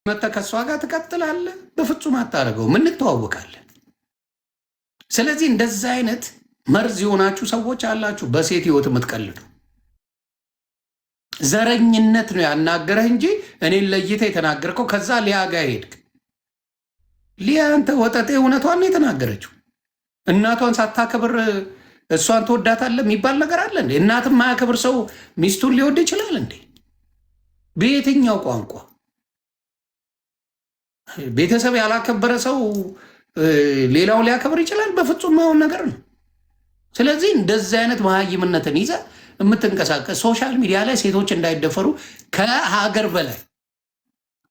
መተከሷ ጋር ትቀጥላለህ? በፍጹም አታደርገው። ምን እንተዋወቃለን። ስለዚህ እንደዛ አይነት መርዝ የሆናችሁ ሰዎች አላችሁ፣ በሴት ህይወት የምትቀልዱ። ዘረኝነት ነው ያናገረህ እንጂ እኔን ለይተህ የተናገርከው። ከዛ ሊያ ጋር ሄድክ። ሊያ አንተ ወጠጤ እውነቷን ነው የተናገረችው። እናቷን ሳታከብር እሷን ትወዳታለህ የሚባል ነገር አለ እንዴ? እናትም ማያከብር ሰው ሚስቱን ሊወድ ይችላል እንዴ? በየትኛው ቋንቋ? ቤተሰብ ያላከበረ ሰው ሌላው ሊያከብር ይችላል? በፍጹም ማይሆን ነገር ነው። ስለዚህ እንደዚህ አይነት መሀይምነትን ይዘህ የምትንቀሳቀስ ሶሻል ሚዲያ ላይ ሴቶች እንዳይደፈሩ ከሀገር በላይ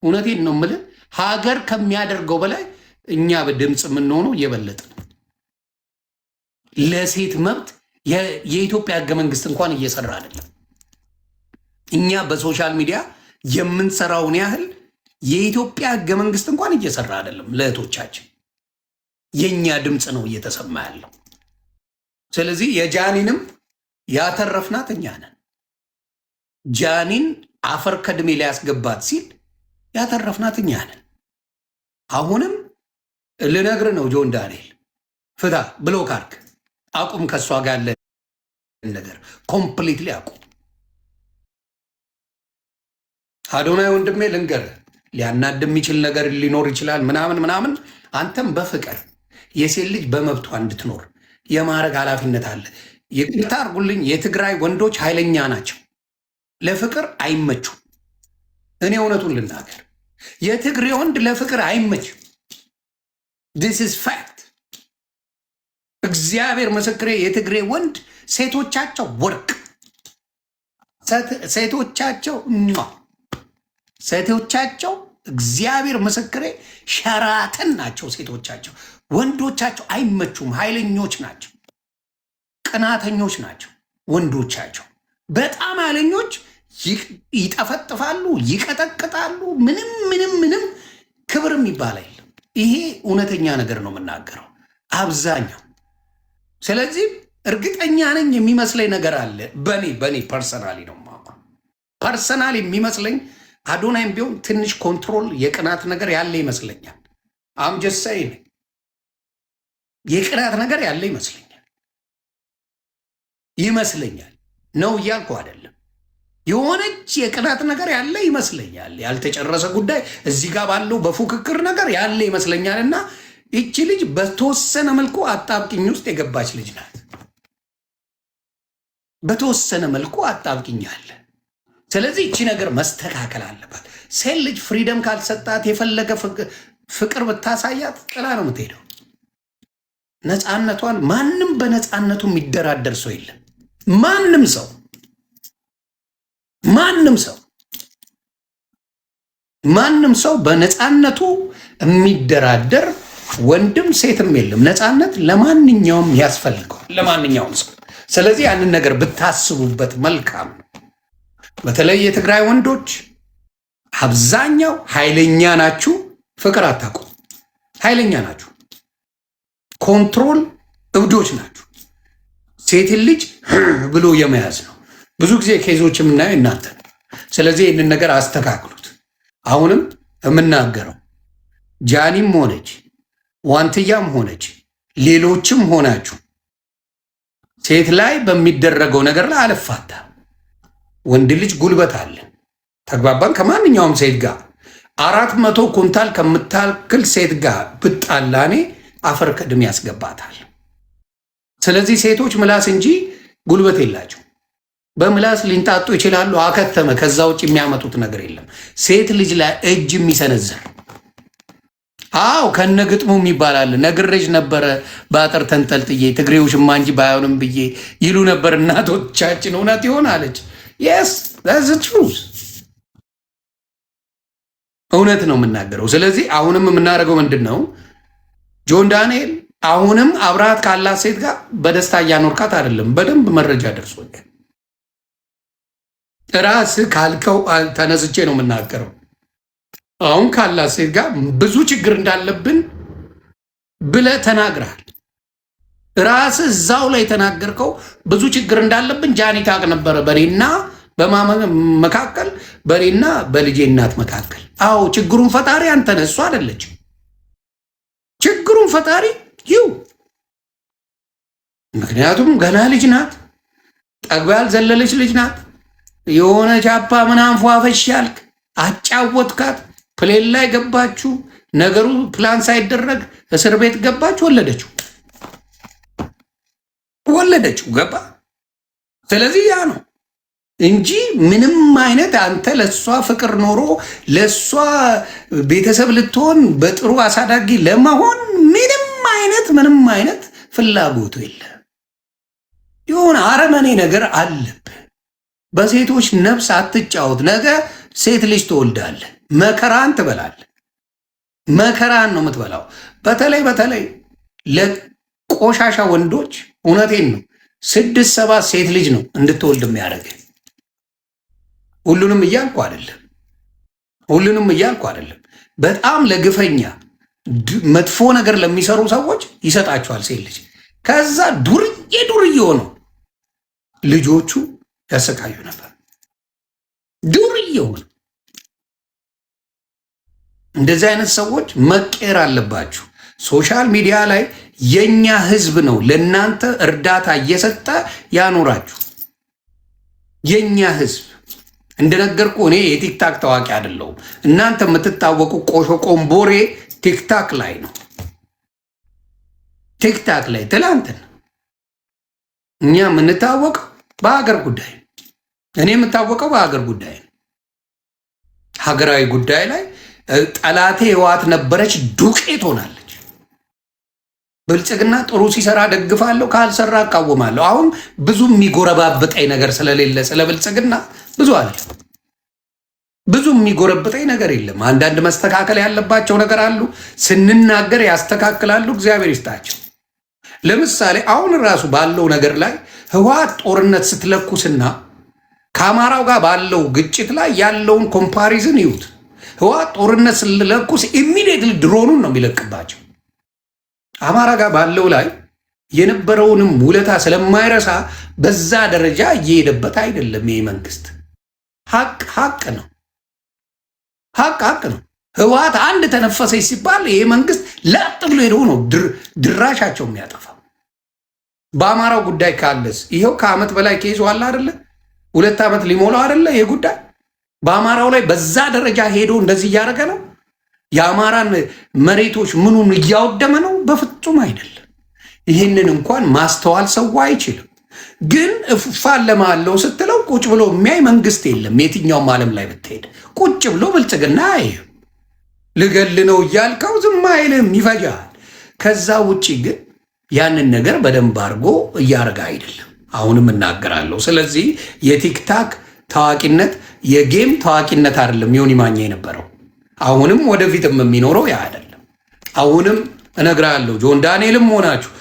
እውነቴን ነው የምልህ፣ ሀገር ከሚያደርገው በላይ እኛ በድምፅ የምንሆነው እየበለጠ ነው። ለሴት መብት የኢትዮጵያ ህገ መንግስት እንኳን እየሰራ አይደለም። እኛ በሶሻል ሚዲያ የምንሰራውን ያህል የኢትዮጵያ ህገ መንግስት እንኳን እየሰራ አይደለም። ለእህቶቻችን የእኛ ድምፅ ነው እየተሰማ ያለው። ስለዚህ የጃኒንም ያተረፍናት እኛ ነን። ጃኒን አፈር ከድሜ ላይ ያስገባት ሲል ያተረፍናት እኛ ነን። አሁንም ልነግር ነው ጆን ዳንኤል ፍታ ብሎ ካርክ አቁም። ከእሷ ጋር ያለ ነገር ኮምፕሊትሊ አቁም። አዶናይ ወንድሜ ልንገር፣ ሊያናድ የሚችል ነገር ሊኖር ይችላል ምናምን ምናምን። አንተም በፍቅር የሴት ልጅ በመብቷ እንድትኖር የማድረግ ኃላፊነት አለ። ይቅርታ አድርጉልኝ፣ የትግራይ ወንዶች ኃይለኛ ናቸው፣ ለፍቅር አይመቹም። እኔ እውነቱን ልናገር፣ የትግሬ ወንድ ለፍቅር አይመችም። ዲስ ኢዝ ፋክት። እግዚአብሔር ምስክሬ፣ የትግሬ ወንድ ሴቶቻቸው ወርቅ፣ ሴቶቻቸው እግዚአብሔር ምስክሬ ሸራተን ናቸው። ሴቶቻቸው ወንዶቻቸው አይመቹም። ኃይለኞች ናቸው፣ ቅናተኞች ናቸው። ወንዶቻቸው በጣም ኃይለኞች፣ ይጠፈጥፋሉ፣ ይቀጠቅጣሉ። ምንም ክብር የሚባል የለም። ይሄ እውነተኛ ነገር ነው የምናገረው አብዛኛው። ስለዚህ እርግጠኛ ነኝ የሚመስለኝ ነገር አለ። በኔ ፐርሰናሊ ነው ፐርሰናሊ የሚመስለኝ አዶናይም ቢሆን ትንሽ ኮንትሮል የቅናት ነገር ያለ ይመስለኛል። አምጀሳይ የቅናት ነገር ያለ ይመስለኛል ነው እያልኩ አይደለም። የሆነች የቅናት ነገር ያለ ይመስለኛል። ያልተጨረሰ ጉዳይ እዚህ ጋር ባለው በፉክክር ነገር ያለ ይመስለኛል። እና ይቺ ልጅ በተወሰነ መልኩ አጣብቂኝ ውስጥ የገባች ልጅ ናት። በተወሰነ መልኩ አጣብቂኝ አለ። ስለዚህ ይቺ ነገር መስተካከል አለባት። ሴት ልጅ ፍሪደም ካልሰጣት የፈለገ ፍቅር ብታሳያት ጥላ ነው የምትሄደው። ነፃነቷን ማንም በነፃነቱ የሚደራደር ሰው የለም። ማንም ሰው በነፃነቱ የሚደራደር ወንድም ሴትም የለም። ነፃነት ለማንኛውም ያስፈልገዋል፣ ለማንኛውም ሰው። ስለዚህ ያንን ነገር ብታስቡበት መልካም ነው። በተለይ የትግራይ ወንዶች አብዛኛው ኃይለኛ ናችሁ፣ ፍቅር አታውቁም። ኃይለኛ ናችሁ፣ ኮንትሮል እብዶች ናችሁ። ሴትን ልጅ ብሎ የመያዝ ነው ብዙ ጊዜ ኬዞች የምናየው እናንተ ነው። ስለዚህ ይህንን ነገር አስተካክሉት። አሁንም የምናገረው ጃኒም ሆነች ዋንትያም ሆነች ሌሎችም ሆናችሁ ሴት ላይ በሚደረገው ነገር ላይ አልፋታ። ወንድ ልጅ ጉልበት አለ፣ ተግባባን። ከማንኛውም ሴት ጋር 400 ኩንታል ከምታክል ሴት ጋር ብጣላኔ አፈር ከድሜ ያስገባታል። ስለዚህ ሴቶች ምላስ እንጂ ጉልበት የላቸው። በምላስ ሊንጣጡ ይችላሉ፣ አከተመ። ከዛ ውጭ የሚያመጡት ነገር የለም። ሴት ልጅ ላይ እጅ የሚሰነዘር ከነግጥሙ ይባላል። ነግሬሽ ነበረ በአጥር ተንጠልጥዬ ትግሬው ሽማ እንጂ ባይሆንም ብዬ ይሉ ነበር እናቶቻችን። እውነት ይሆን አለች። የስ ትሩዝ እውነት ነው የምናገረው። ስለዚህ አሁንም የምናደርገው ምንድን ነው? ጆን ዳንኤል አሁንም አብረሃት ካላት ሴት ጋር በደስታ እያኖርካት አይደለም። በደንብ መረጃ ደርሶኛል። ራስህ ካልከው ተነስቼ ነው የምናገረው። አሁን ካላት ሴት ጋር ብዙ ችግር እንዳለብን ብለህ ተናግረሃል። ራስህ እዛው ላይ የተናገርከው ብዙ ችግር እንዳለብን ጃኒ ታውቅ ነበረ በእኔና መካከል በእኔና በልጄ እናት መካከል። አዎ ችግሩን ፈጣሪ አንተ ነህ፣ እሱ አይደለች። ችግሩን ፈጣሪ ይው። ምክንያቱም ገና ልጅ ናት፣ ጠግባ ያልዘለለች ልጅ ናት። የሆነ ቻፓ ምናምን ፏፈሽ ያልክ አጫወትካት፣ ፕሌን ላይ ገባችሁ፣ ነገሩ ፕላን ሳይደረግ እስር ቤት ገባች፣ ወለደችው ገባ። ስለዚህ ያ ነው እንጂ ምንም አይነት አንተ ለሷ ፍቅር ኖሮ ለሷ ቤተሰብ ልትሆን በጥሩ አሳዳጊ ለመሆን ምንም አይነት ፍላጎቱ የለ። የሆነ አረመኔ ነገር አለብህ። በሴቶች ነፍስ አትጫወት። ነገ ሴት ልጅ ትወልዳለህ፣ መከራን ትበላለህ። መከራን ነው የምትበላው። በተለይ ለቆሻሻ ወንዶች እውነቴን ነው 6-7 ሴት ልጅ ነው እንድትወልድ የሚያደርግ። ሁሉንም እያልኩ አይደለም። በጣም ለግፈኛ መጥፎ ነገር ለሚሰሩ ሰዎች ይሰጣቸዋል ሴት ልጅ። ከዛ ዱርዬ ሆነው ልጆቹ ያሰቃዩ ነበር። ዱርዬ ሆነው እንደዚህ አይነት ሰዎች መቀየር አለባችሁ። ሶሻል ሚዲያ ላይ የኛ ህዝብ ነው ለእናንተ እርዳታ እየሰጠ ያኖራችሁ። የኛ ህዝብ እንደነገርኩ እኔ የቲክታክ ታዋቂ አይደለሁም። እናንተ የምትታወቁ ቆሾ ቆምቦሬ ቲክታክ ላይ ነው። ቲክታክ ላይ ትላንትን እኛ የምንታወቀው በሀገር ጉዳይ፣ እኔ የምታወቀው በሀገር ጉዳይ፣ ሀገራዊ ጉዳይ ላይ ጠላቴ ህወሓት ነበረች፣ ዱቄት ሆናለች። ብልጽግና ጥሩ ሲሰራ ደግፋለሁ፣ ካልሰራ እቃወማለሁ። አሁን ብዙ የሚጎረባብጠኝ ነገር ስለሌለ ስለ ብልጽግና ብዙ የሚጎረብጠኝ ነገር የለም። አንዳንድ መስተካከል ያለባቸው ነገር አሉ፣ ስንናገር ያስተካክላሉ። እግዚአብሔር ይስጣቸው። ለምሳሌ አሁን ራሱ ባለው ነገር ላይ ህወሓት ጦርነት ስትለኩስና ከአማራው ጋር ባለው ግጭት ላይ ያለውን ኮምፓሪዝን ይዩት። ህወሓት ጦርነት ስለለኩስ ኢሚዲየትሊ ድሮኑን ነው የሚለቅባቸው። አማራ ጋር ባለው ላይ የነበረውንም ውለታ ስለማይረሳ በዛ ደረጃ እየሄደበት አይደለም። ይህ መንግስት ሀቅ ነው። ህወሓት አንድ ተነፈሰች ሲባል ይሄ መንግስት ለጥ ብሎ ሄዶ ነው ድራሻቸው የሚያጠፋው። በአማራው ጉዳይ ካለስ ይኸው ከዓመት በላይ ከይዘዋል አይደለ? 2 ዓመት ሊሞላው አይደለ? ይሄ ጉዳይ በአማራው ላይ በዛ ደረጃ ሄዶ እንደዚህ እያደረገ ነው። የአማራን መሬቶች ምኑን እያወደመ ነው? በፍጹም አይደለም። ይህንን እንኳን ማስተዋል ሰው አይችልም። ግን እፋለማለሁ ስትለው ቁጭ ብሎ የሚያይ መንግስት የለም። የትኛውም ዓለም ላይ ብትሄድ ቁጭ ብሎ ብልጽግና አይም ልገል ነው እያልከው ዝም አይልም፣ ይፈጃል። ከዛ ውጭ ግን ያንን ነገር በደንብ አድርጎ እያደረገ አይደለም። አሁንም እናገራለሁ። ስለዚህ የቲክታክ ታዋቂነት የጌም ታዋቂነት አይደለም ዮኒ ማኛ የነበረው። አሁንም ወደፊትም የሚኖረው ያ አይደለም። አሁንም እነግራለሁ። ጆን ዳንኤልም ሆናችሁ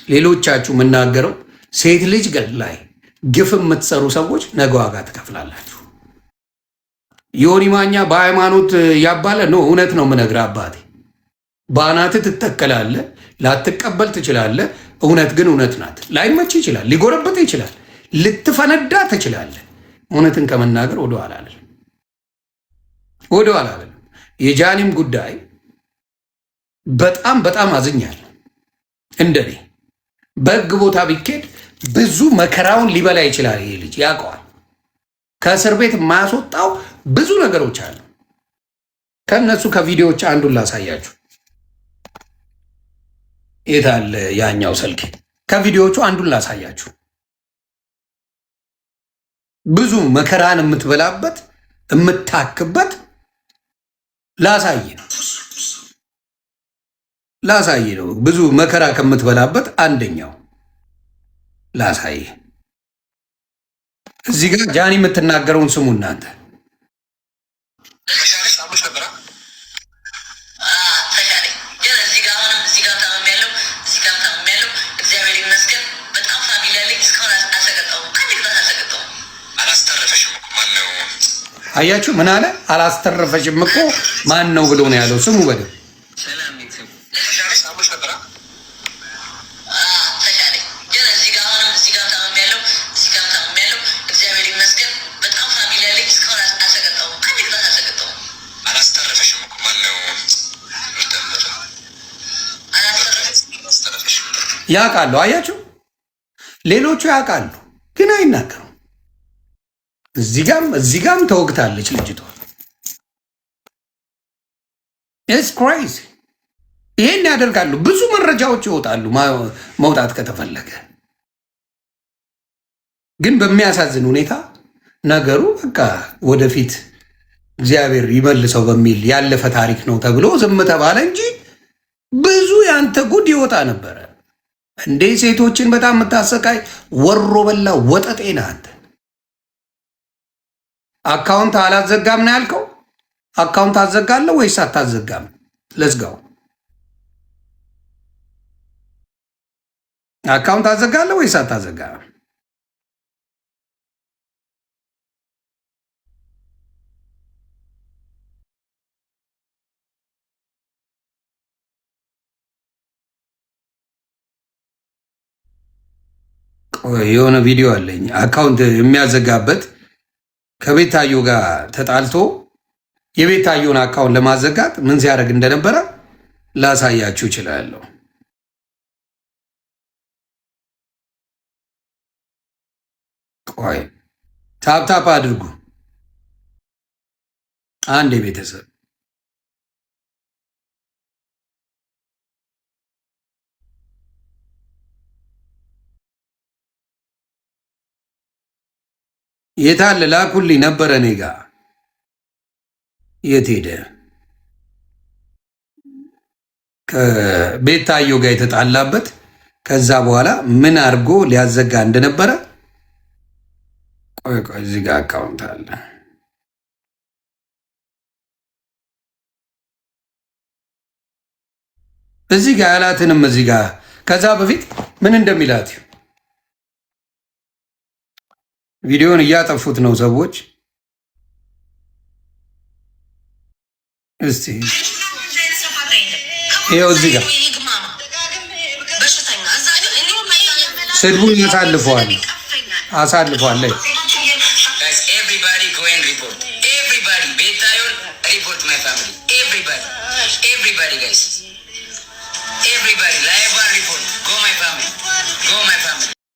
ሌሎቻችሁ የምናገረው ሴት ልጅ ላይ ግፍ የምትሰሩ ሰዎች ነገ ዋጋ ትከፍላላችሁ። ዮኒ ማኛ በሃይማኖት ያባለ ነው። እውነት ነው የምነግርህ አባቴ። በአናትህ ትተከላለህ፣ ላትቀበል ትችላለህ። እውነት ግን እውነት ናት። ላይመች ይችላል፣ ሊጎረብጥ ይችላል፣ ልትፈነዳ ትችላለህ። እውነትን ከመናገር ወደኋላ አላለም። የጃኒም ጉዳይ በጣም አዝኛለሁ። እንደኔ በህግ ቦታ ቢኬድ ብዙ መከራውን ሊበላ ይችላል። ይሄ ልጅ ያውቀዋል። ከእስር ቤት የማያስወጣው ብዙ ነገሮች አሉ። ከእነሱ ከቪዲዮዎች አንዱን ላሳያችሁ። የታለ ያኛው ስልክ? ከቪዲዮዎቹ አንዱን ላሳያችሁ። ብዙ መከራን የምትበላበት የምታክበት ላሳይ ነው። ብዙ መከራ ከምትበላበት አንደኛው ላሳይ። እዚህ ጋር ጃኒ የምትናገረውን ስሙ እናንተ። አያችሁ ምን አለ? አላስተረፈሽም እኮ ማን ነው ብሎ ነው ያለው። ስሙ በደምብ ያውቃሉ። አያችሁ፣ ሌሎቹ ያውቃሉ ግን አይናገሩም። እዚህ ጋም ተወግታለች ልጅቷ። ኢትስ ክሬዚ። ይሄን ያደርጋሉ። ብዙ መረጃዎች ይወጣሉ መውጣት ከተፈለገ። ግን በሚያሳዝን ሁኔታ ነገሩ በቃ ወደፊት እግዚአብሔር ይመልሰው በሚል ያለፈ ታሪክ ነው ተብሎ ዝም ተባለ እንጂ ብዙ ያንተ ጉድ ይወጣ ነበረ። እንዴ ሴቶችን በጣም የምታሰቃይ ወሮ በላ ወጠጤ ነህ አንተ። አካውንት አላዘጋም ነው ያልከው? አካውንት አዘጋለህ ወይስ አታዘጋም? ለዝጋው። አካውንት አዘጋለህ ወይስ አታዘጋም? የሆነ ቪዲዮ አለኝ አካውንት የሚያዘጋበት ከቤታዮ ጋር ተጣልቶ የቤታዮን አካውንት ለማዘጋት ምን ሲያደርግ እንደነበረ ላሳያችሁ እችላለሁ። ቆይ ታፕታፕ አድርጉ አንድ የቤተሰብ የታለ ላኩልኝ ነበረ እኔ ጋ የት ሄደ? ከቤታዮ ጋር የተጣላበት ከዛ በኋላ ምን አድርጎ ሊያዘጋ እንደነበረ ቆይ እዚህ ጋር አካውንት አለ። እዚህ ጋር ያላትንም እዚህ ጋር ከዛ በፊት ምን እንደሚላት ቪዲዮን እያጠፉት ነው ሰዎች። እስቲ ይኸው እዚህ ጋር ስድቡን አሳልፈዋል።